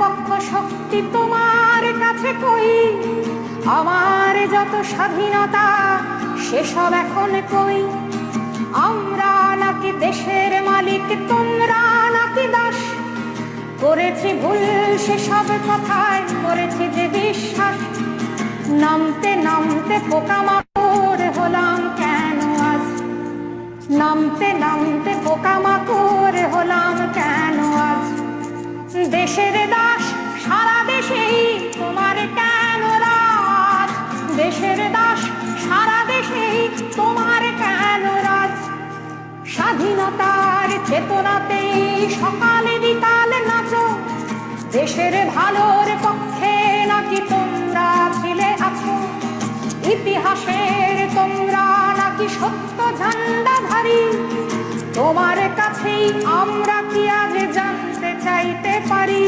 পক্ষ শক্তি তোমার কাছে কই, আমার যত স্বাধীনতা সেসব এখন কই। আমরা নাকি দেশের মালিক, তোমরা নাকি দাস, করেছি ভুল সেসব কথায় করেছি যে বিশ্বাস। নামতে নামতে পোকামাকড় হলাম কেন আজ, নামতে নামতে পোকামাকড় হলাম কেন আজ। দেশের দাস সারা দেশেই তোমার কেন রাজ, দেশের দাস সারা দেশেই তোমার কেন রাজ। স্বাধীনতার চেতনাতেই সকালে বিকালে নাচো, দেশের ভালোর পক্ষে নাকি তোমরা ছিলে আছো। ইতিহাসের তোমরা নাকি সত্য ঝান্ডাধারী, তোমার কাছেই আমরা কি আজ জানতে চাইতে পারি।